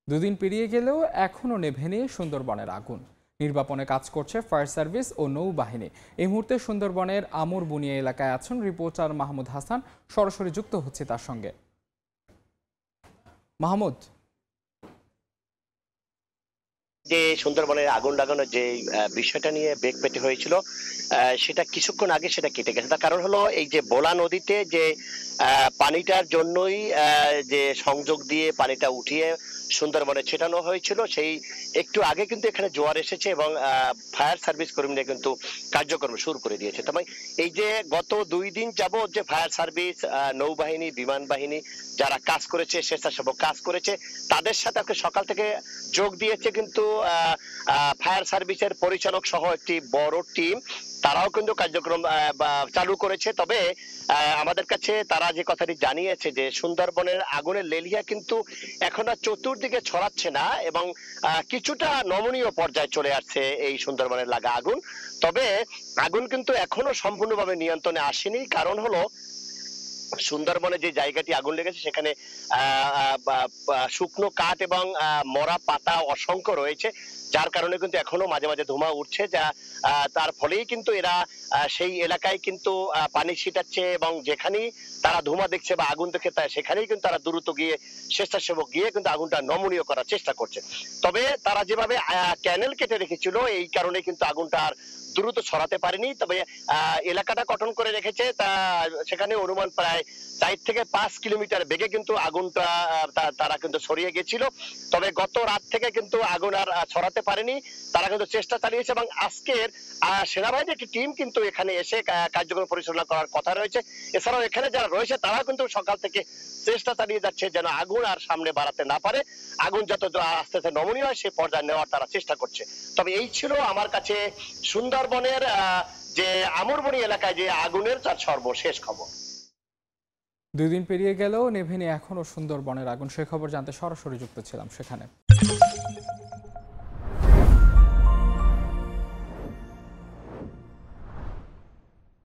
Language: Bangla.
দুদিন পেরিয়ে গেলেও এখনও নেভেনি সুন্দরবনের আগুন। নির্বাপনে কাজ করছে ফায়ার সার্ভিস ও নৌবাহিনী। এই মুহূর্তে সুন্দরবনের আমর বুনিয়া এলাকায় আছেন রিপোর্টার মাহমুদ হাসান। সরাসরি যুক্ত হচ্ছে তার সঙ্গে। মাহমুদ, যে সুন্দরবনের আগুন লাগানোর যে বিষয়টা নিয়ে বেগ পেতে হয়েছিল সেটা কিছুক্ষণ আগে সেটা কেটে গেছে। তার কারণ হলো এই যে বোলা নদীতে যে পানিটার জন্যই যে সংযোগ দিয়ে পানিটা উঠিয়ে সুন্দরবনে ছেটানো হয়েছিল, সেই একটু আগে কিন্তু এখানে জোয়ার এসেছে এবং ফায়ার সার্ভিস কর্মীরা কিন্তু কার্যক্রম শুরু করে দিয়েছে। তবে এই যে গত 2 দিন যাবত যে ফায়ার সার্ভিস, নৌবাহিনী, বিমান বাহিনী যারা কাজ করেছে, স্বেচ্ছাসেবক কাজ করেছে, তাদের সাথে আজকে সকাল থেকে যোগ দিয়েছে কিন্তু ফায়ার সার্ভিসের পরিচালক সহ একটি বড় টিম। তারাও কিন্তু কার্যক্রম চালু করেছে। তবে আমাদের কাছে তারা যে কথাটি জানিয়েছে যে সুন্দরবনের আগুনের লেলিয়া কিন্তু এখন আর চতুর্দিকে ছড়াচ্ছে না এবং কিছুটা নমনীয় পর্যায়ে চলে আসছে এই সুন্দরবনের লাগা আগুন। তবে আগুন কিন্তু এখনো সম্পূর্ণভাবে নিয়ন্ত্রণে আসেনি। কারণ হলো সুন্দরবনে যে জায়গাটি আগুন লেগেছে সেখানে শুকনো কাঠ এবং মরা পাতা অসংখ্য রয়েছে, যার কারণে কিন্তু এখনো মাঝে মাঝে ধোঁয়া উঠছে, যা তার ফলেই কিন্তু এরা সেই এলাকায় কিন্তু পানি ছিটাচ্ছে এবং যেখানেই তারা ধোঁয়া দেখছে বা আগুন দেখে সেখানেই কিন্তু তারা দ্রুত গিয়ে স্বেচ্ছাসেবক গিয়ে কিন্তু আগুনটা নমনীয় করার চেষ্টা করছে। তবে তারা যেভাবে ক্যানেল কেটে রেখেছিল এই কারণে কিন্তু আগুনটা আর দ্রুত ছড়াতে পারেনি। তবে এলাকাটা গঠন করে রেখেছে, তা সেখানে অনুমান প্রায় 4 থেকে 5 কিলোমিটার বেগে কিন্তু আগুনটা তারা কিন্তু ছড়িয়ে গেছিল। তবে গত রাত থেকে কিন্তু আগুন আর ছড়াতে পারেনি, তারা কিন্তু চেষ্টা চালিয়েছে এবং আজকের সেনাবাহিনীর একটি টিম কিন্তু এখানে এসে কার্যক্রম পরিচালনা করার কথা রয়েছে। এছাড়াও এখানে যারা রয়েছে তারা কিন্তু সকাল থেকে চেষ্টা চালিয়ে যাচ্ছে যেন আগুন আর সামনে বাড়াতে না পারে, আগুন যত আস্তে আস্তে নমনীয় হয় সেই পর্যায়ে নেওয়ার তারা চেষ্টা করছে। তবে এই ছিল আমার কাছে সুন্দরবনের যে আমরবনি এলাকায় যে আগুনের তার সর্বশেষ খবর। 2 দিন পেরিয়ে গেলেও নেভেনি এখনও সুন্দরবনের আগুন। সে খবর জানতে সরাসরি যুক্ত ছিলাম সেখানে।